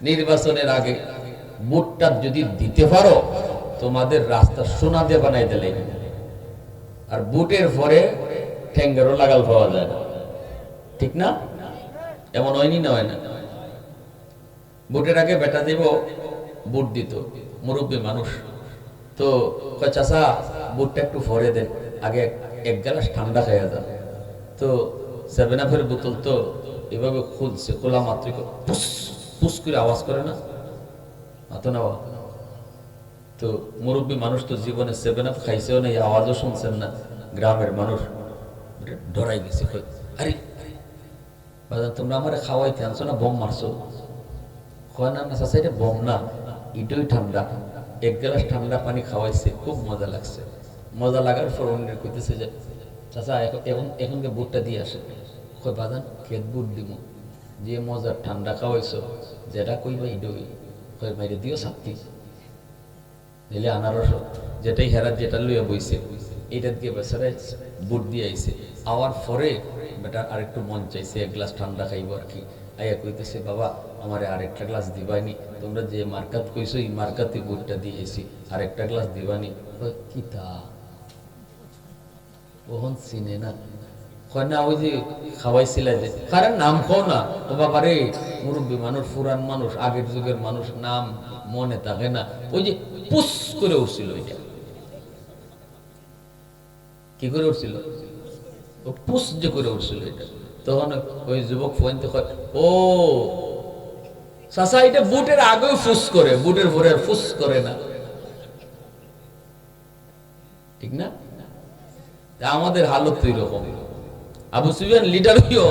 নির্বাচনের আগে ভোটটা যদি দিতে পারো তোমাদের রাস্তা সোনা দিয়ে বানাই দিলে, আর বুটের পরে ঠেঙ্গারও লাগাল পাওয়া যায় না, ঠিক না? এমন হয়নি না? হয় না? বুটের আগে বেটা দিব বুট দিত, মুরব্বী মানুষ তো কয় চাচা বুটটা একটু ভরে দেন, আগে এক গ্লাস ঠান্ডা খাইয়া যান। তো 7 আপের বোতল তো এভাবে খুলছে, খোলা মাত্রই পুস পুস করে আওয়াজ করে না, মাথা নেওয়া। তো মুরব্বী মানুষ তো জীবনে 7 আপ খাইছেও না, এই আওয়াজও শুনছেন না। গ্রামের মানুষ ডরাই গেছে, আরে বাজান তোমরা আমার খাওয়াইতে আনছো না, বোম মারছো? হয় না না চাচা, এটা বোম না, এটাই ঠান্ডা। এক গ্লাস ঠান্ডা পানি খাওয়াইছে, খুব মজা লাগছে। মজা লাগার পর অন্যের কইতেছে যে চাচা এখনকে বুটটা দিয়ে আসে। কয় বাজান খেত বুট দিব, যে মজার ঠান্ডা খাওয়াইছো, যেটা কইবা ইডই কয় বাইরে দিও শান্তি দিলে আনারস, যেটাই হেরাত যেটা লইয়া বইছে এইটা দিয়ে বেচারাই বুট দিয়ে আইছে। আওয়ার পরে বেটা আরেকটু মন চাইছে, এক গ্লাস ঠান্ডা খাইব আর কি। আইয়া কইতেছে বাবা আমারে আরেকটা গ্লাস দিবানি, তোমরা যে মার্কাত কইছো এই মার্কাতে বুটটা দিয়েছি, আরেকটা গ্লাস দিবানি। কি তা ওহন চিনে না, কয় না ওই যে খাওয়াইছিলা যে, কারণ নাম কও না। ও বাবা রে, মুরব্বী মানুষ, পুরান মানুষ, আগের যুগের মানুষ, নাম মনে থাকে না। ওই যে পুস করে উঠছিল, ওইটা কি করে উঠছিল, ও পুস যে করে উঠছিল এটা। তখন ওই যুবক ফোনতে কয় ও চাচা এটা বুটের আগেও ফুস করে, বুটের ভরে ফুস করে না, ঠিক না? আমাদের হালত তো এরকম। আবু সুফিয়ান লিডার হইও,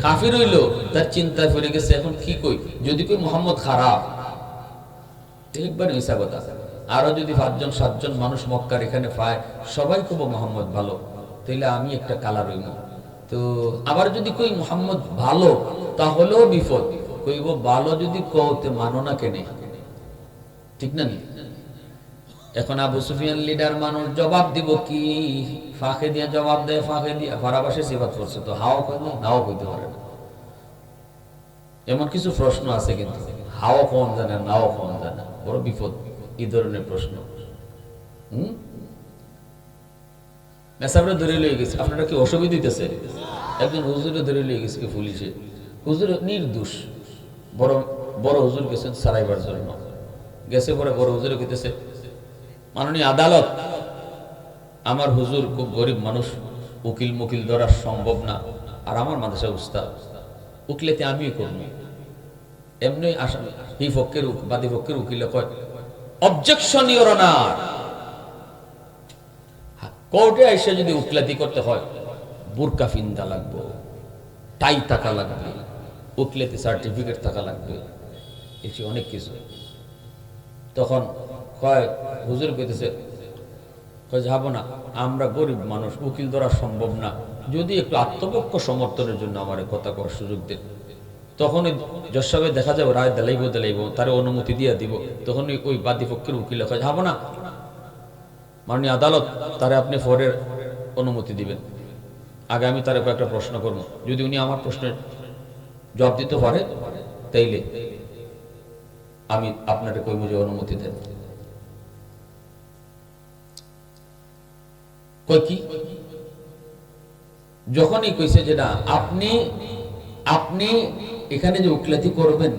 কাফির হইল, তার চিন্তায় পড়ে গেছে এখন কি কই, যদি কই মোহাম্মদ খারাপ একবার মিশা কথা, আরো যদি 5-7জন মানুষ মক্কার এখানে পায় সবাই কব মোহাম্মদ ভালো, তাইলে আমি একটা কালা রইব। তো আবার যদি কই মোহাম্মদ ভালো তাহলেও বিপদ, কইব ভালো যদি কওতে মানো না কেনে, ঠিক না? এখন আবু সুফিয়ান লিডার মানুষ, জবাব দিব কি? ফাঁকে দিয়ে জবাব দেয়, ফাঁকে দিয়ে ফারাবাসে সিফাত করছে, তো হাও কয় না, নাও কইতে পারে না। এমন কিছু প্রশ্ন আছে কিন্তু হাও কোন জানে, নাও কোন জানে, বড় বিপদ এই ধরনের প্রশ্ন। মেসাবরা ধরে লয়ে গেছে, আপনারা কি অসুবিধা দিতেছে? একজন হুজুরে ধরে লয়ে গেছে পুলিশে, হুজুর নির্দোষ, বড় বড় হুজুর গেছেন সারাইবার জন্য, গেছে পরে বড় হুজুরে কইতেছে মাননীয় আদালত, আমার হুজুর খুব গরিব মানুষ, উকিল মুকিল ধরা সম্ভব না, আর আমার মাদ্রাসা উস্তাদ, উকিলেতে আমিই করবো। এমনি আসামি এই পক্ষের বাদী পক্ষের উকিলে কয় অবজেকশন ইওর অনার, কোর্টে এসে যদি উকিলাতি করতে হয় বুরকা ফিন্দা লাগবে, টাই টাকা লাগবে, উকিলাতি সার্টিফিকেট থাকা লাগবে, এসে অনেক কিছু। তখন কয় হুজুর কইতেছে কয় যাবো না, আমরা গরিব মানুষ, উকিল ধরা সম্ভব না, যদি একটু আত্মপক্ষ সমর্থনের জন্য আমার কথা করার সুযোগ দেন। তখন ওই জজ সাহেব দেখা যাবে রায় দিলাইব, তার অনুমতি দিয়ে দিব। তখন ওই বাদী পক্ষের উকিল কয় যাবো না, মাননীয় আদালত তারে আপনি ফোরের অনুমতি দিবেন, আগে আমি তারে কয়েকটা প্রশ্ন করবো, যদি উনি আমার প্রশ্নের জবাব দিতে পারে তাইলে আমি আপনার কইব যে অনুমতি দেন। কই কি যখনই কইছে যে না আপনি আপনি এখানে যে উকিলাতি করবেন,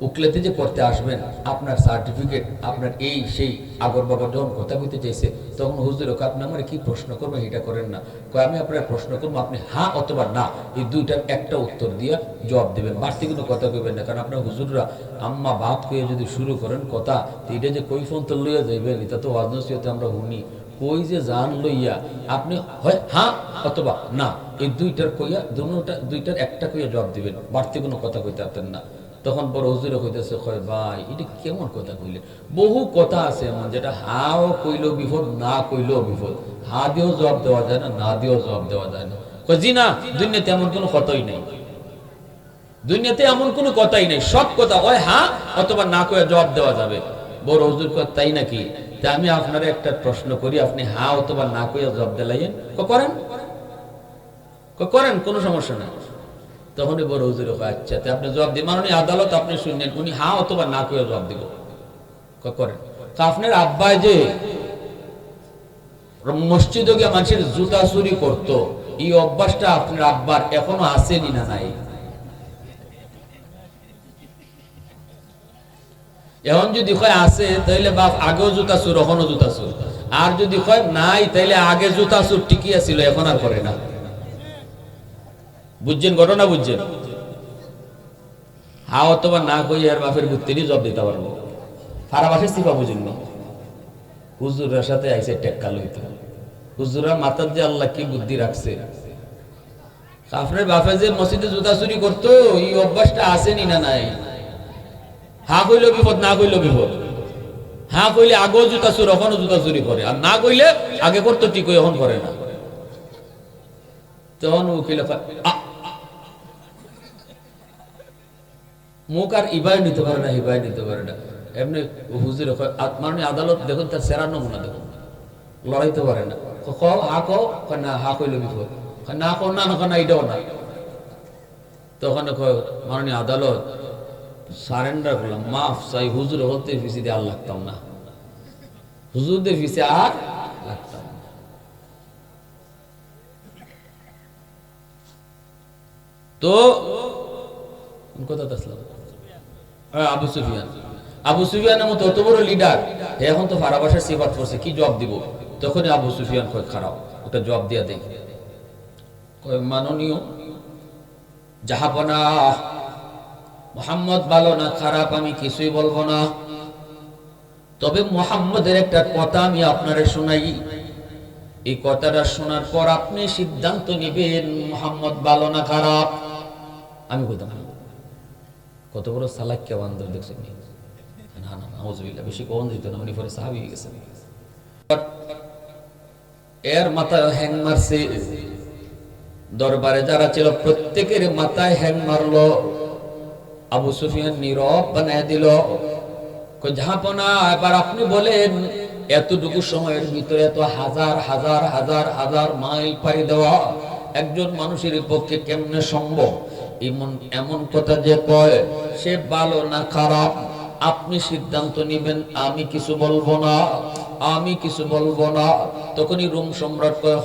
উকিলাতি যে করতে আসবেন, আপনার সার্টিফিকেট, আপনার এই সেই আগর বাগর যখন কথা কইতে চাইছে, তখন হুজুর ওকে আপনি আমার কি প্রশ্ন করবেন এটা করেন না, কয় আমি আপনার প্রশ্ন করবো, আপনি হ্যাঁ অথবা না এই দুইটার একটা উত্তর দিয়ে জবাব দেবেন, বাড়তি কোনো কথা কইবেন না। কারণ আপনার হুজুররা আম্মা বাত কইয়ে যদি শুরু করেন কথা, এটা যে কই ফোন তো লইয়া যাইবেন, এটা তো ওয়াজনসিয়তে আমরা শুনি, কই যে জান লইয়া আপনি হয় হ্যাঁ অথবা না এই দুইটার কইয়া দুইটার একটা কইয়া জবাব দিবেন, বাড়তি কোনো কথা কইতে পারতেন না। তখন বড় হুজুরে কইতেছে কয় ভাই এটা কেমন কথা কইলে, বহু কথা আছে এমন যেটা হাও কইলেও বিপদ, না কইলেও বিপদ, হা দিয়েও জবাব দেওয়া যায় না, না দিয়েও জবাব দেওয়া যায় না। কয় জি না, দুনিয়াতে এমন কোনো কথাই নেই, দুনিয়াতে এমন কোনো কথাই নেই, সব কথা হয় হ্যাঁ অথবা না কইয়া জবাব দেওয়া যাবে। বড় হুজুর কয় তাই নাকি, তা আমি আপনার একটা প্রশ্ন করি, আপনি হ্যাঁ অথবা না কইয়া জবাব দিলাইয়েন, করেন করেন কোনো সমস্যা নাই। তখনই বড় হুজুর কয় আচ্ছা তে আপনি জবাব দিন, মাননীয় আদালত আপনি শুনলেন, উনি হ্যাঁ অথবা না করে জবাব দিব। করেন আপনার আব্বাই যে মসজিদে গিয়ে মানুষের জুতা চুরি করতো, এই অভ্যাসটা আপনার আব্বার এখনো আসেনি না নাই? এখন যদি কয় আছে তাইলে বাপ আগেও জুতা চুর এখনো জুতা চুর, আর যদি কয় নাই তাইলে আগে জুতা চুর ঠিকই আছিল এখন আর করে না। বুঝছেন ঘটনা? বুঝছেন? হা অথবা না কই আর বাপের বুত্তিরই জব দিতে পারবো। ফারাবাসের সিফা বুঝেন না, হুজুরের সাথে আইসে টেক্কা লইতে। হুজুরের মাথার যে আল্লাহ কি বুদ্ধি রাখছে, আপনার বাপে যে মসজিদে জুতা চুরি করতো এই অভ্যাসটা আসেনি না নাই? হা কইলে বিপদ, না কইলে বিপদ। হা কইলে আগেও জুতা চুর এখনো জুতা চুরি করে, আর না কইলে আগে করতো ঠিক এখন করে না। তখন উকিল মুখ আর ইবাই নিতে পারে না, হিবাই নিতে পারে না। এমনি হুজুর মাননীয় আদালত দেখুন তার সেরা নমুনা দেখুন, লড়াইতে পারে না। হা কো না, হা কইল বিপদ, না কো না, না এটাও না। তখন মাননীয় আদালত সারেন্ডার করলাম, মাফ চাই, হুজুর হতে ফিসি দিয়ে আর লাগতাম না, হুজুরদের ফিসে আর লাগতাম না। তো কথা আসলাম আবু সুফিয়ান, আবু সুফিয়ানের মতো অত বড় লিডার, এখন তো ফারাবাসের সিফাত করছে, কি জবাব দিব? তখনই আবু সুফিয়ান কয় খারাপ, ওটা জবাব দিয়া দেই। কয় মাননীয় জাহাপনা, মুহাম্মদ ভালো না খারাপ আমি কিছুই বলবো না, তবে মুহাম্মদের একটা কথা আমি আপনারে শোনাই, এই কথাটা শোনার পর আপনি সিদ্ধান্ত নিবেন মুহাম্মদ ভালো না খারাপ। আমি বলতাম কত বড় সালাক্কা বান্দর দেখছেন? না না নাউজুবিল্লাহ, বেশি কোন দিত না, উনি পরে সাহাবী হয়ে গেছেন। এর মাথায় হ্যাং মারছে, দরবারে যারা ছিল প্রত্যেকের মাথায় হ্যাং মারলো। আবু সুফিয়ান নীরব বানায় দিল। জাহাপনা এবার আপনি বলেন, এতটুকু সময়ের ভিতরে এত হাজার হাজার হাজার হাজার মাইল পাড়ি দেওয়া একজন মানুষের পক্ষে কেমনে সম্ভব? এমন কথা যে কয় সে ভালো না খারাপ আপনি সিদ্ধান্ত নিবেন, আমি কিছু বলবো না, আমি কিছু বলবো না। তখনই রোম সম্রাট কয়,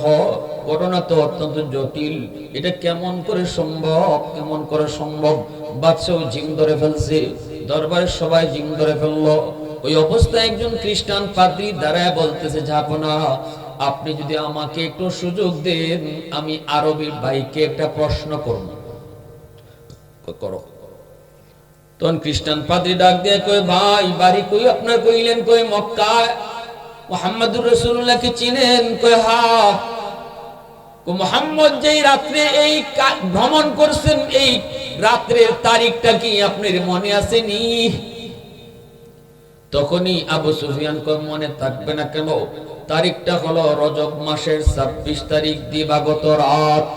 ঘটনা তো অত্যন্ত জটিল, এটা কেমন করে সম্ভব, কেমন করে সম্ভব? বাদশাহ জিম ধরে ফেলছে, দরবারের সবাই জিম ধরে ফেললো। ওই অবস্থায় একজন খ্রিস্টান পাদ্রী দাঁড়ায় বলতেছে, জাহাপনা আপনি যদি আমাকে একটু সুযোগ দেন, আমি আরবি ভাইকে একটা প্রশ্ন করব। করো। তখন খ্রিস্টান পাদ্রী ডাক দিয়ে কয়, ভাই বাড়ি কই আপনার? কইলেন কই মক্কায়। মুহাম্মদুর রাসূলুল্লাহকে চিনেন? কয় হ্যাঁ। মুহাম্মদ যেই রাত্রে এই ভ্রমণ করছেন, এই রাত্রের তারিখটা কি আপনার মনে আসেনি? তখনই আবু সুফিয়ান কয়, মনে থাকবে না কেন? তারিখটা হলো রজব মাসের 26 তারিখ দিবাগত রাত।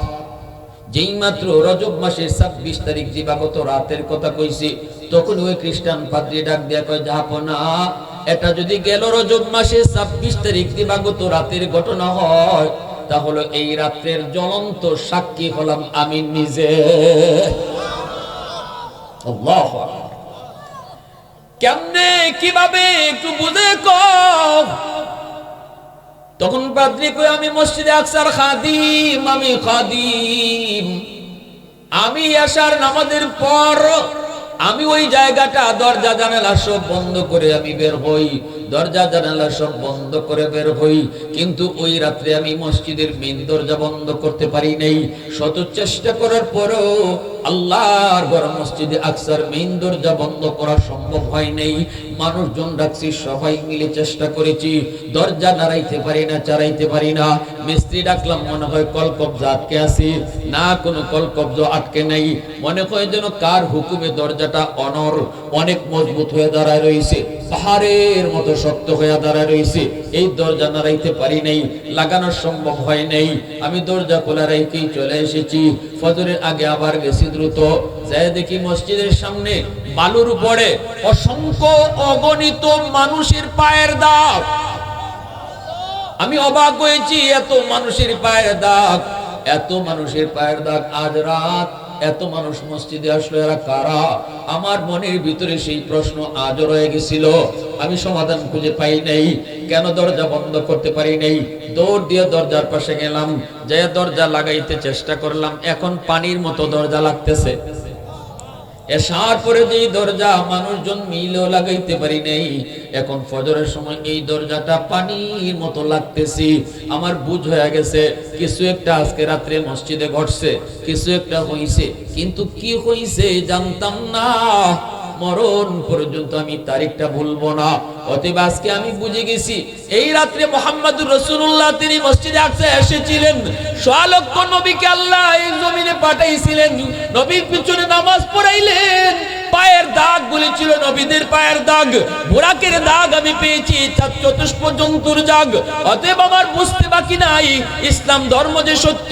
যেই মাত্র রজব মাসের 26 তারিখ দিবাগত রাতের কথা কইছি, তখন ওই খ্রিস্টান পাদ্রী ডাক দিয়া কয়, জাহাপনা এটা যদি গেল রজব মাসের 26 তারিখ দিবাগত রাতের ঘটনা হয়, তাহলে এই রাত্রের জ্বলন্ত সাক্ষী হলাম আমি নিজে। আল্লাহু আকবার। কেমনে কিভাবে একটু বুঝে কও। তখন পাদ্রী কই, আমি মসজিদে আকসার খাদিম, আমি খাদিম। আমি আশার নামাজের পর আমি ওই জায়গাটা দরজা জানালা সব বন্ধ করে আমি বের হই, দরজা জানালা সব বন্ধ করে বের হই, কিন্তু ওই রাত্রে আমি মসজিদের মেইন দরজা বন্ধ করতে পারি নাই। শত চেষ্টা করার পরেও আল্লাহর ঘর মসজিদে আকসার মেইন দরজা বন্ধ করা সম্ভব হয় নাই। মানুষজন ডাকছি, সবাই মিলে চেষ্টা করেছি, দরজা নাড়াইতে পারি না, চারাইতে পারি না। মিস্ত্রি ডাকলাম, মনে হয় কল কবজা আটকে আছি, না কোনো কল কবজা আটকে নাই, মনে হয় যেন কার হুকুমে দরজাটা অনেক মজবুত হয়ে দাঁড়ায় রয়েছে, পাহাড়ের মতো শক্ত হয়ে দাঁড়ায় রয়েছে। এই দরজা নাড়াইতে পারি নাই, লাগানো সম্ভব হয় নাই। আমি দরজা খোলা রেখেই চলে এসেছি। ফজরের আগে আবার গেছি দ্রুত, যাই দেখি মসজিদের সামনে বালুর উপরে অসংখ্য অগণিত মানুষের পায়ের দাগ। আমি অবাক হয়েছি, এত মানুষের পায়ের দাগ, এত মানুষের পায়ের দাগ। আজ রাত এত মানুষ মসজিদে আসলো, এরা কারা? আমার মনের ভিতরে সেই প্রশ্ন আজও রয়ে গেছিল, আমি সমাধান খুঁজে পাই নাই। কেন দরজা বন্ধ করতে পারি নাই? দৌড় দিয়ে দরজার পাশে গেলাম, যে দরজা লাগাইতে চেষ্টা করলাম, এখন পানির মতো দরজা লাগতেছে। এশার পরে যেই দরজা মানুষজন মিলেও লাগাইতে পারি নাই, এখন ফজরের সময় এই দরজাটা পানির মতো লাগতেছি। আমার বুঝ হয়ে গেছে কিছু একটা আজকে রাত্রে মসজিদে ঘটছে, কিছু একটা হইছে, কিন্তু কি হইছে জানতাম না। মরণ পর্যন্ত আমি তারিখটা ভুলবো না। অতএব আজকে আমি বুঝে গেছি, এই রাত্রে মুহাম্মদুর রাসূলুল্লাহ তিনি মসজিদে আকসা এসেছিলেন। সোয়ালক্ষ নবীকে আল্লাহ এই জমিনে পাঠাইছিলেন, নবীর পিছনে নামাজ পড়াইলেন। পায়ের দাগ গুলি ছিল নবীদের পায়ের দাগ, বুরাকের দাগ আমি পেয়েছি, চতুষ্প জন্তুর দাগ। অতএব আমার বুঝতে বাকি নাই, ইসলাম ধর্ম যে সত্য,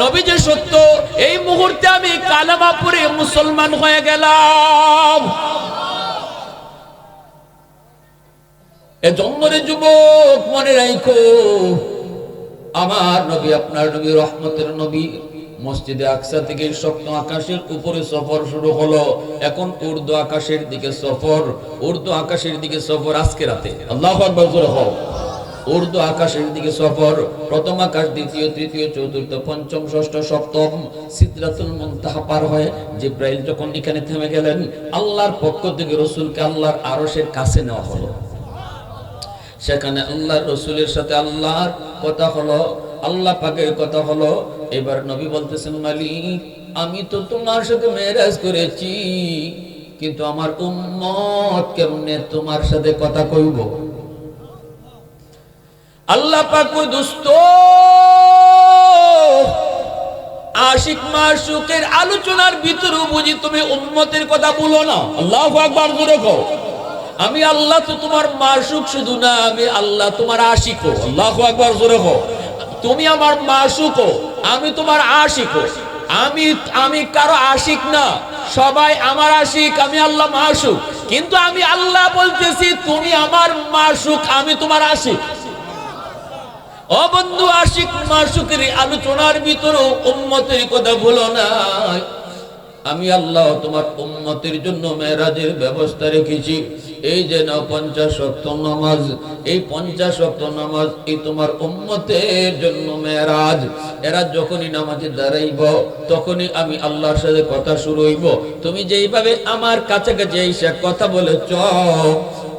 নবী যে সত্য। এই মুহূর্তে আমি কালেমা পড়ে মুসলমান হয়ে গেলাম। এজন্য রে যুবক, মনে রাখো, আমার নবী, আপনার নবী, রহমতের নবী মসজিদে আকসা থেকে স্বপ্ন আকাশের উপরে সফর শুরু হলো। এখন উর্দু আকাশের দিকে সফর, উর্দু আকাশের দিকে সফর আজকে রাতে। আল্লাহু আকবার জোরে হোক। উর্দু আকাশের দিকে সফর, প্রথম আকাশ, দ্বিতীয়, তৃতীয়, চতুর্থ, পঞ্চম, ষষ্ঠ, সপ্তম, সিদরাতুল মুনতাহা পার হয়ে জিব্রাইল যখন এখানে থেমে গেলেন, আল্লাহর পক্ষ থেকে রাসূলকে আল্লাহর আরশের কাছে নেওয়া হলো। সেখানে আল্লাহর রাসূলের সাথে আল্লাহর কথা হলো, আল্লাহ পাকের কথা হলো। এবার নবী বলতেছেন, মালিক, আমি তো তোমার সাথে মেরাজ করেছি, কিন্তু আমার উম্মত কেমনে তোমার সাথে কথা কইব? আল্লাহ পাক কই, দোস্ত, আশিক মাশুকের আলোচনার ভিতরে বুঝি তুমি উম্মতের কথা বলো না? আল্লাহু আকবার জোরে কও। আমি আল্লাহ তো তোমার মাশুক শুধু না, আমি আল্লাহ তোমার আশিকও। আল্লাহু আকবার জোরে কও। তুমি আমার মাশুকও, আমি তোমার আশিকও। আমি কারো আশিক না, সবাই আমার আশিক, আমি আল্লাহ মাশুক। কিন্তু আমি আল্লাহ বলতেছি, তুমি আমার মাশুক, আমি তোমার আশিক। ও বন্ধু, আশিক মাশুকের আলোচনার ভিতরে উম্মতের কথা বলো না। আমি আল্লাহ তোমার উম্মতের জন্য মেরাজের ব্যবস্থা রেখেছি। এই যে না 50 ওয়াক্ত নামাজ, এই 50 ওয়াক্ত নামাজ এই তোমার উম্মতের জন্য মেরাজ। এরা যখনই নামাজে দাঁড়াইব, তখনই আমি আল্লাহর সাথে কথা শুরু হইব। তুমি যেইভাবে আমার কাছাকাছি এসে কথা বলেছ,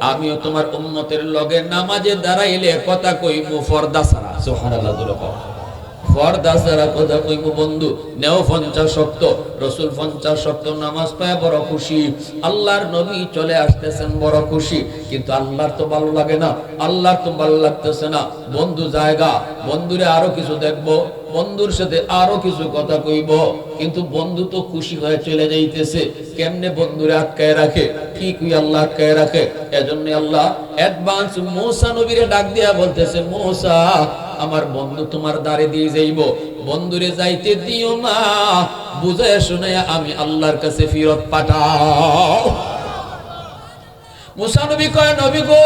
আমিও তোমার উম্মতের লগে নামাজে দাঁড়াইলে কথা কইব ফরদা ছাড়া। সুবহানাল্লাহ। ফরদা ছাড়া কথা কইব। বন্ধু, নেও 50 ওয়াক্ত। রাসূল 50 ওয়াক্ত নামাজ পায় বড় খুশি, আল্লাহর নবী চলে আসতেছেন বড় খুশি। কিন্তু আল্লাহর তো ভালো লাগে না, আল্লাহর তো ভালো লাগতেছে না। বন্ধু জায়গা, বন্ধুরে আরো কিছু দেখবো, বন্ধুর সাথে আরো কিছু কথা কইব, কিন্তু বন্ধু তো খুশি হয়ে চলে যাইতেছে। কেমনে বন্ধুরে আটকায় রাখে? ঠিক ওই আল্লাহ আটকায় রাখে। এজন্য আল্লাহ অ্যাডভান্স মুসা নবীরে ডাক দিয়া বলতেছে, মুসা, আমার বন্ধু তোমার দ্বারে দিয়ে যাইব, বন্ধুরে যাইতে দিও না, বুঝায় শুনাইয়া আমি আল্লাহর কাছে ফিরত পাঠাও। মুসা নবী কয়, নবী গো,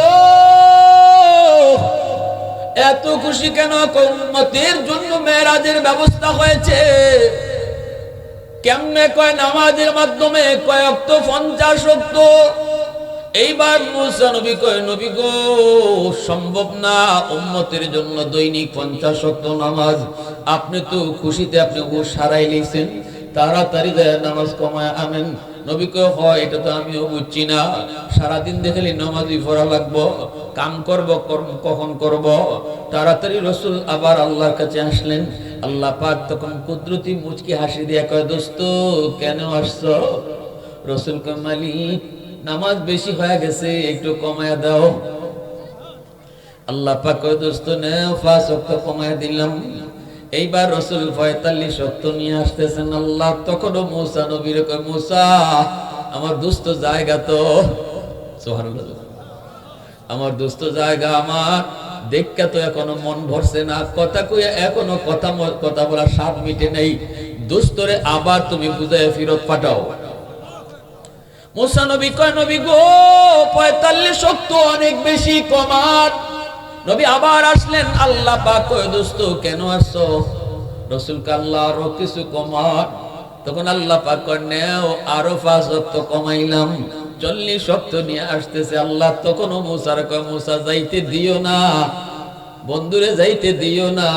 এত খুশি কেন? উম্মতের জন্য মেরাজের ব্যবস্থা হয়েছে। কেমনে? কয় নামাজের মাধ্যমে। কয়েক তো 50 ওয়াক্ত। এইবার মুসা নবী কয়, নবী গো, সম্ভব না উম্মতের জন্য দৈনিক 50 ওয়াক্ত নামাজ। আপনি তো খুশিতে আপনি সারাই লিখছেন, তাড়াতাড়ি নামাজ কমায় আনেন। নবী কয়, হয় এটা তো আমিও বুঝছি না, সারাদিন দেখলে নামাজই পড়া লাগবো, কাম করব কখন করব? তাড়াতাড়ি রাসূল আবার আল্লাহর কাছে আসলেন। আল্লাহ পাক তখন কুদরতি মুচকি হাসি দিয়ে কয়, দোস্ত কেন আসছো? রাসূল কয়, মালিক, নামাজ বেশি হয়ে গেছে, একটু কমায়া দাও। আল্লাহ পাক কয়, দোস্ত নাও, 5 ওয়াক্ত কমায়া দিলাম। এইবার রাসূল 45 ওয়াক্ত নিয়ে আসতেছেন। আল্লাহ তখনও মুসা নবীর কয়, মুসা, আমার দোস্ত জায়গা তো। সুবহানাল্লাহ। আমার দোস্ত জায়গা, আমার দেখা তো এখনো মন ভরছে না, কথা কইয়া এখনো কথা বলা স্বাদ মিটে নেই। দোস্তরে আবার তুমি বুঝায় ফিরত পাঠাও। মুসা নবী কয়, নবী গো, 45 ওয়াক্ত অনেক বেশি, কমান। নবী আবার আসলেন। আল্লাহ পাক কয়, দোস্ত কেন আসছো? রাসূল কে, আল্লাহ আরো কিছু কমান। তখন আল্লাহ পাক কয় নেও আরো 5 ওয়াক্ত কমাইলাম, 40 ওয়াক্ত নিয়ে আসতেছে আল্লাহ। তখনও মুসার কয় মুসা যাইতে দিও না, বন্ধুরে যাইতে দিও না,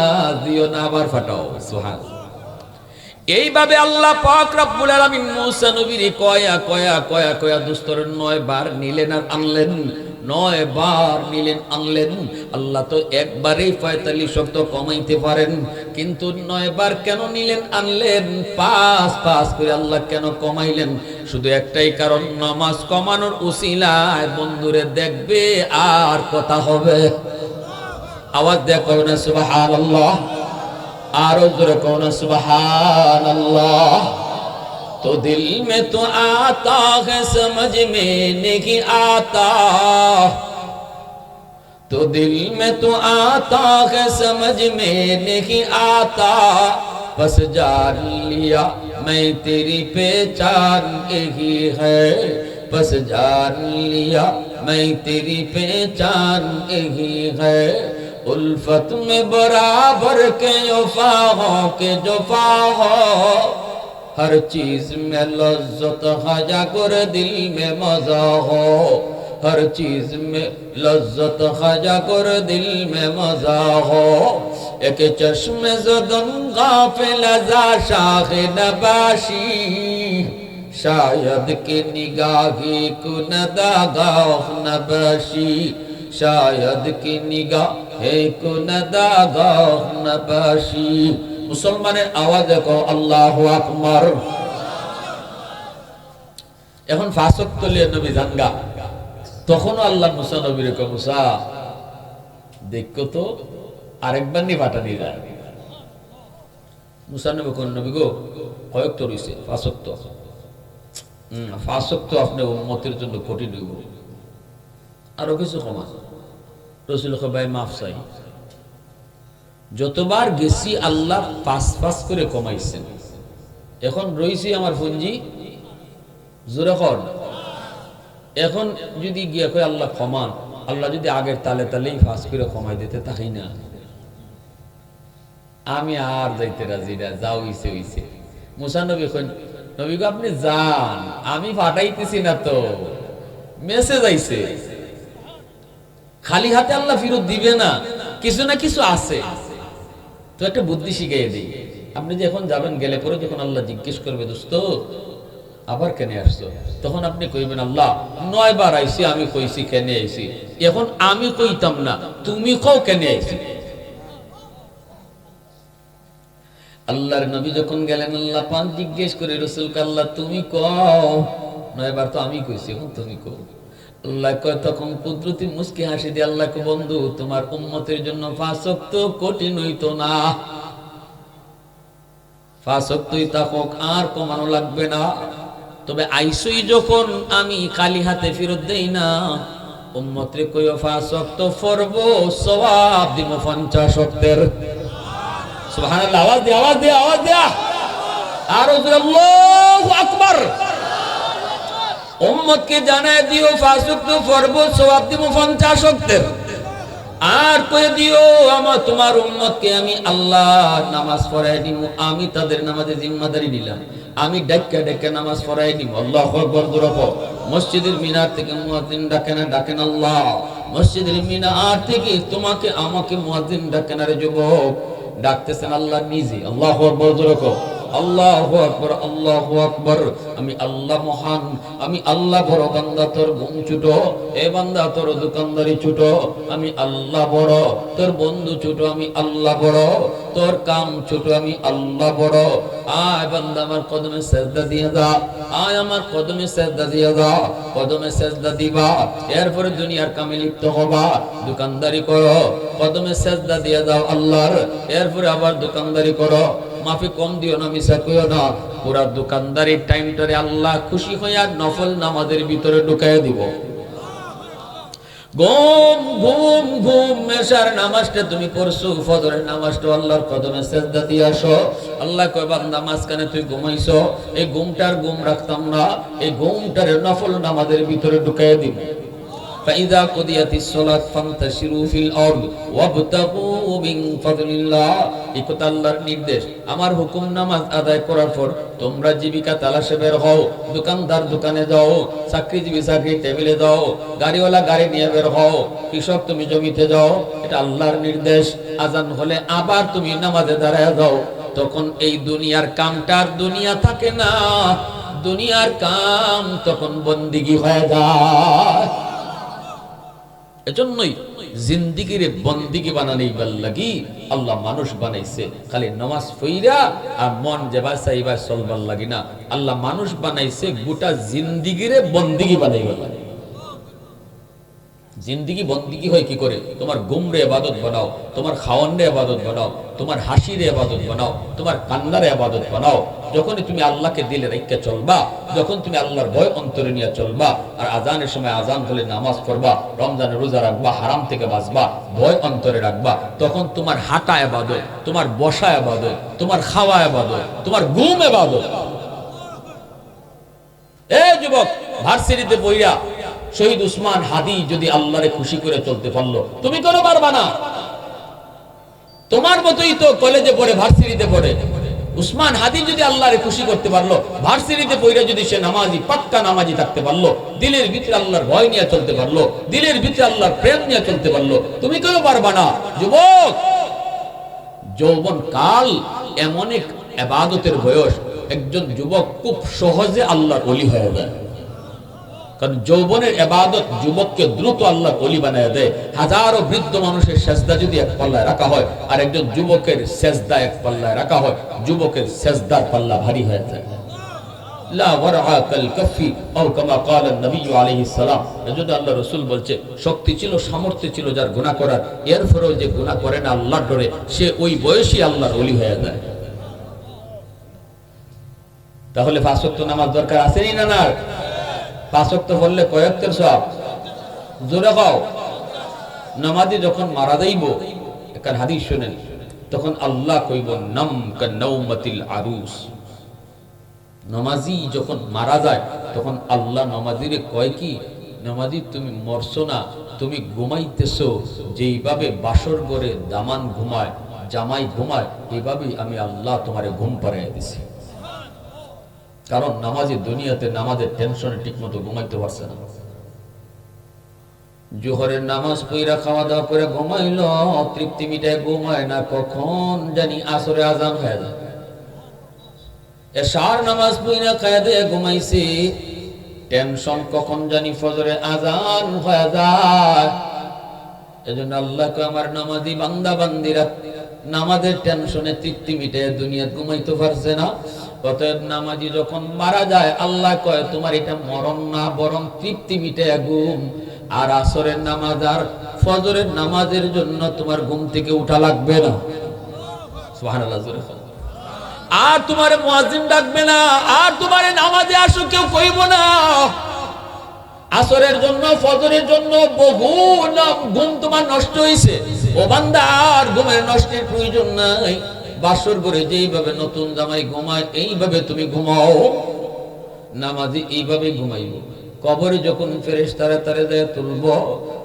দিও না, আবার ফাটাও। সুবহানাল্লাহ। এইভাবে আল্লাহ পাক রব্বুল আলামিন মুসা নবীর কয়া কয়া কয়া কয়া দুস্তর 9 বার নিলেন আর আনলেন, 9 বার নিলেন আনলেন। আল্লাহ তো একবারেই 45 ওয়াক্ত কমাইতে পারেন, কিন্তু 9 বার কেন নিলেন আনলেন? 5 করে আল্লাহ কেন কমাইলেন? শুধু একটাই কারণ, নামাজ কমানোর উসিলায় বন্ধুরে দেখবে আর কথা হবে। আওয়াজ দেয়া কয় না সুবহানাল্লাহ, आरो जोर कौन सुबहान अल्लाह। तो दिल में तो आता है समझ में नहीं आता, तो दिल में तो आता है समझ में नहीं आता, बस जान लिया मैं तेरी पहचान यही है, बस जान लिया मैं तेरी पहचान यही है। उल्फत में बराबर के वफा हो के जफा हो, हर चीज में लज्जत खजा कर दिल में मजा हो, हर चीज में लज्जत खजा कर दिल में मजा हो। एक चश्मे ज़दन गाफिल जा शाख नबाशी, शायद की निगाही कुनदा गाफ नबाशी, शायद की निगाह है कुनदा गाफ नबाशी। মুসলমানের আওয়াজ দেখো আল্লাহু আকবার। এখন 5 ওয়াক্ত লিয়ে নবী জানগা, তখনও আল্লাহ মুসা নবীর কয় মুসা দেখো তো আরেকবার নি ফাটা দিয়ে যায়। মুসা নবী কোন নবী গো কয় ওয়াক্ত রইছে? 5 ওয়াক্ত। 5 ওয়াক্ত আপনি উম্মতের জন্য কঠিন হইব, আরো কিছু কমা। রাসূল কয় ভাই মাফ চাই, যতবার গেছি আল্লাহ 5 করে কমাইছেন, এখন রইছি আমার পুঞ্জি জোরে কর। এখন যদি গিয়া কয় আল্লাহ কমান, আল্লাহ যদি আগের তালে তালেই 5 করে কমাই দিতে তাই না, আমি আর যাইতে রাজি না, যাও হইছে হইছে। মুসা নবী কই নবী গো আপনি যান, আমি ফাটাইতেছি না তো, মেসেজ আইছে। খালি হাতে আল্লাহ ফিরত দিবে না, কিছু না কিছু আছে। তো একটা বুদ্ধি শিখিয়ে দিই, আপনি যে এখন যাবেন, গেলে পরে যখন আল্লাহ জিজ্ঞেস করবে দোস্ত আবার কেন আসছো, তখন আপনি কইবেন আল্লাহ 9 বার আইছি, আমি কইছি কেন আইছি, এখন আমি কইতাম না, তুমি কও কেন আইছি। আল্লাহর নবী যখন গেলেন, আল্লাহ পাক জিজ্ঞেস করে রাসূলকে আল্লাহ তুমি কও, 9 বার তো আমি কইছি, এখন তুমি কও। আল্লাহ কয় তখন কুদরতি মুস্কি হাসি দিয়ে আল্লাহ কয় বন্ধু তোমার উম্মতের জন্য 5 ওয়াক্ত কঠিন হইতো না, 5 ওয়াক্তই থাকুক, আর কমানো লাগবে না। তবে আইসই যখন আমি খালি হাতে ফেরত দেই না, উম্মতরে কইও 5 ওয়াক্ত পড়ব, সওয়াব দিব 50 ওয়াক্তের। সুবহানাল্লাহ। আওয়াজ দে আওয়াজ দে আওয়াজ দে, আর আল্লাহু আকবার। উম্মতকে জানায় দিও 5 ওয়াক্ত পড়ব, সওয়াব দিব 50 ওয়াক্তের। আর কয়ে দিও আমার তোমার উম্মতকে আমি আল্লাহ নামাজ পড়াই দিব, আমি তাদের নামাজের জিম্মাদারি নিলাম, আমি ডাক্কা ডাক্কা নামাজ পড়াই দিব। আল্লাহু আকবার। দুরকো মসজিদের মিনার থেকে মুয়াজ্জিন ডাকে না, ডাকেন আল্লাহ। মসজিদের মিনার থেকে তোমাকে আমাকে মুয়াজ্জিন ডাকে না রে যুবক, ডাকতেছেন আল্লাহ নিজে। আল্লাহু আকবার। দুরকো আল্লাহু আকবার আল্লাহু আকবার। আমি আল্লাহ মহান, আমি আল্লাহ বড়। বান্দা তোর ঘুম ছোট, এ বান্দা তোর দোকানদারি ছোট, আমি আল্লাহ বড়। তোর বন্ধু ছোট, আমি আল্লাহ বড়। তোর কাম ছোট, আমি আল্লাহ বড়। আয় বান্দা আমার কদমে সেজদা দিয়ে দাও, আয় আমার কদমে সেজদা দিয়ে দাও। কদমে সেজদা দিবা, এরপরে দুনিয়ার কামে লিপ্ত হবা, দোকানদারি করো, কদমে সেজদা দিয়ে দাও আল্লাহর, এরপরে আবার দোকানদারি করো। মাফি কম দিও না, মিছা কইও না। পুরা দোকানদারির টাইমটারে আল্লাহ খুশি হইয়া নফল নামাজের ভিতরে ঢুকাইয়া দিব। ঘুম ঘুম ঘুম মেশার নামাজটা তুমি পড়ছো, ফজরের নামাজটা আল্লাহর কদমে সেজদা দিয়ে আসো। আল্লাহ কয় বান্দা মাঝখানে তুই ঘুমাইছো, এই ঘুমটার ঘুম রাখতাম না, এই ঘুমটারে নফল নামাজের ভিতরে ঢুকাইয়া দিব। فإذا قضيت الصلاة فانتشروا في الأرض وابتغوا من فضل الله। ইকতা আল্লাহর নির্দেশ। আমার হুকুম নামাজ আদায় করার পর তোমরা জীবিকা তালাশে বের হও, দোকানদার দোকানে যাও, চাকরিজীবী চাকরি টেবিলে যাও, গাড়িওয়ালা গাড়ি নিয়ে বের হও, কৃষক তুমি জমিতে যাও। এটা আল্লাহর নির্দেশ। আজান হলে আবার তুমি নামাজে দাঁড়ায় যাও। তখন এই দুনিয়ার কামটার দুনিয়া থাকে না, দুনিয়ার কাম তখন বন্দিগি হয়ে যায়। এজন্যই জিন্দিগিরে বন্দিগি বানাইবার লাগি আল্লাহ মানুষ বানাইছে, খালি নামাজ পইরা আর মন যেবা চাইবা চলবার লাগি না। আল্লাহ মানুষ বানাইছে গোটা জিন্দিগিরে বন্দিগি বানাইবার লাগি। জিন্দিগি বন্দিগি হয় কি করে? তোমার গুমরে ইবাদত বানাও, তোমার খাওয়ানরে ইবাদত বানাও, তোমার হাসিরে ইবাদত বানাও, তোমার কান্নারে ইবাদত বানাও। যখনই তুমি আল্লাহকে দিলে রাইখা চলবা, যখন তুমি আল্লাহর ভয় অন্তরে নিয়ে চলবা, আর আজানের সময় আজান হলে নামাজ পড়বা, রমজানে রোজা রাখবা, হারাম থেকে বাঁচবা, ভয় অন্তরে রাখবা, তখন তোমার হাঁটা ইবাদত, তোমার বসা ইবাদত, তোমার খাওয়া ইবাদত, তোমার ঘুম ইবাদত। এ যুবক, ভার্সিটিতে বইরা শহীদ উসমান হাদি যদি আল্লাহরে খুশি করে চলতে পারলো, তুমি কেন পারবা না? তোমার মতোই তো কলেজে পড়ে, ভার্সিটিতে পড়ে উসমান হাদি যদি আল্লাহরে খুশি করতে পারলো, ভার্সিটিতে পড়ে যদি সে নামাজি, পাক্কা নামাজি থাকতে পারলো, দিলের ভিতরে আল্লাহর ভয় নিয়ে চলতে পারলো, দিলের ভিতরে আল্লাহর প্রেম নিয়ে চলতে পারলো, তুমি কেন পারবা না? যুবক, যৌবন কাল এমন এক ইবাদতের বয়স, একজন যুবক খুব সহজে আল্লাহর ওলি হয়ে যায়। কারণ যৌবনের ইবাদত যুবককে দ্রুত আল্লাহর ওলি বানায় দেয়। হাজারো বৃদ্ধ মানুষের সেজদা যদি এক পাল্লায় রাখা হয়, আর একজন যুবকের সেজদা এক পাল্লায় রাখা হয়, যুবকের সেজদার পাল্লা ভারী হয়ে যায়। লা ওয়ারআ কাল কাফি আও কামা ক্বাল নবী আলাইহিস সালাম। এজন্য আল্লাহ রাসূল বলছে, শক্তি ছিল, সামর্থ্য ছিল যার গুনাহ করার, এরপরেও যে গুনাহ করে না আল্লাহর ডরে, সে ওই বয়সী আল্লাহর ওলি হয়ে যায়। তাহলে পাঁচ ওয়াক্ত নামাজ দরকার আছে না? না, পাঁচ ওয়াক্ত পড়লে কয় ওয়াক্তের সওয়াব? জোরে কও। নামাজি যখন মারা যাইব, একটা হাদিস শুনেন, তখন আল্লাহ কইব নাম কানাউমাতিল আরুস। নামাজি যখন মারা যায়, তখন আল্লাহ নামাজিরে কয় কি, নামাজি তুমি মরছো না, তুমি ঘুমাইতেছো যেইভাবে বাসর ঘরে দামান ঘুমায়, জামাই ঘুমায়, এইভাবেই আমি আল্লাহ তোমারে ঘুম পাড়াইয়া দিছি। কারণ নামাজি দুনিয়াতে নামাজের টেনশনে ঠিক মতো ঘুমাইতে পারছে না। জোহরের নামাজ পইরা খাওয়া দাওয়া করে ঘুমাইল, তৃপ্তি মিটায় ঘুমায় না, কখন জানি আসরে আজান হয়ে যায়। এশার নামাজ পইরা খায়া দিয়ে ঘুমাইছে, টেনশন কখন জানি ফজরে আজান হয়ে যায়। এজন্য আল্লাহকে আমার নামাজি বান্দা বান্দিরা নামাজের টেনশনে তৃপ্তি মিটায় দুনিয়াতে ঘুমাইতে পারছে না। অতএব নামাজি যখন মারা যায়, আল্লাহ কয় তোমার এটা মরণ না, বরং তৃপ্তি মিটায় ঘুম। আর আসরের নামাজ আর ফজরের নামাজের জন্য তোমার ঘুম থেকে উঠা লাগবে না। সুবহানাল্লাহ। আর তোমার মুয়াজ্জিন ডাকবে না, আর তোমার নামাজে আসো কেউ কইব না। আসরের জন্য, ফজরের জন্য বহু ঘুম তোমার নষ্ট হইছে। ও বান্দা, আর ঘুমের নষ্টের প্রয়োজন নাই। বাসর ঘরে যেইভাবে নতুন জামাই ঘুমায়, এইভাবে তুমি ঘুমাও। নামাজি এইভাবে ঘুমাইব। কবরে যখন ফেরেশতারা তারে যায় তুলব,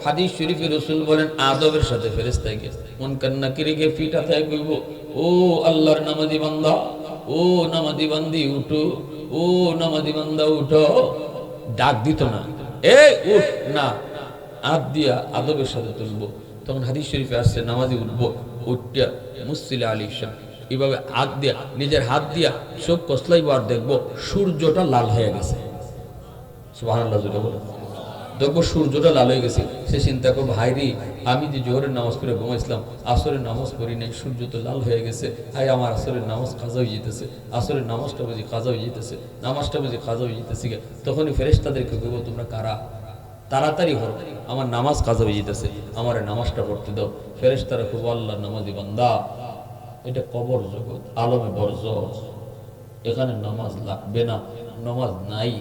হাদিস শরীফে রাসূল বলেন আদবের সাথে ফেরেশতায় গেছে মুনকার নাকিরকে ফিটা থাকে কইব, ও আল্লাহর নামাজি বান্দা, ও নামাজি বান্দি উঠো, ও নামাজি বান্দা উঠো। ডাক দিত না, এই উঠ না, হাত দিয়া আদবের সাথে তুলব। তখন হাদিস শরীফে আসছে নামাজি উঠবো, উঠিয়া মুসলিলা আলিশান এইভাবে হাত দিয়া, নিজের হাত দিয়া সব কসলাইব, আর দেখবো সূর্যটা লাল হয়ে গেছে। সুবহানাল্লাহ জোরে বলে, দেখবো সূর্যটা লাল হয়ে গেছে। সে চিন্তা করবো, হায়রি আমি যে জোহরের নামাজ করে ঘুমাইছিলাম, আসরের নামাজ পড়ি নাই, সূর্য তো লাল হয়ে গেছে, হায় আমার আসরের নামাজ কাজা হয়ে যেতেছে, আসরের নামাজটা বুঝি কাজা হয়ে যেতেছে, নামাজটা বুঝি কাজা হয়ে যেতেছে। তখনই ফেরেশতাদেরকে কইব, তোমরা কারা, তাড়াতাড়ি হও, আমার নামাজ কাজা হয়ে যেতেছে, আমার নামাজটা পড়তে দাও। ফেরেশতারা খুব, আল্লাহ নামাজি বান্দা, এটা কবর জগৎ, আলমে বরজখ, এখানে নামাজ লাগবে না, নামাজ নাই।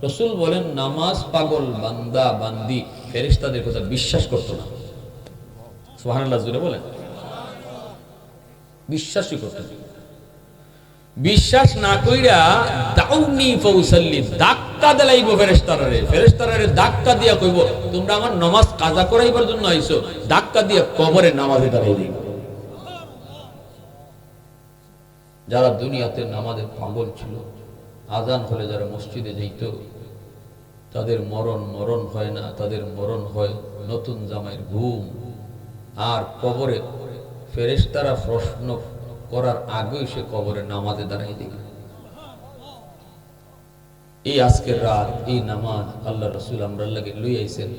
রাসূল বলেন নামাজ পাগল বান্দা বান্দি ফেরেশতাদের কথা বিশ্বাস করতো না। সুবহানাল্লাহ জোরে বলেন, বিশ্বাসই করতো না। বিশ্বাস না কইরা দাউনি ফাউসাল্লি, ডাকত ধাক্কা দিলাইব ফেরেশতারে, ফেরেশতারে ধাক্কা দিয়া কইব তোমরা আমার নামাজ কাজা করাইবার জন্য আইছো, ধাক্কা দিয়া কবরে নামাজে দাঁড়াই দিই। যারা দুনিয়াতে নামাজের পাগল ছিল, আজান হলে যারা মসজিদে যেত, তাদের মরণ হয় না, তাদের মরণ হয় নতুন জামাইয়ের ঘুম। আর কবরে ফেরেশতারা প্রশ্ন করার আগেই সে কবরে নামাজে দাঁড়াই দিবে। এই আজকের রাত, এই নামাজ আল্লাহ রাসূল আমরা লাগে লই আইছেন।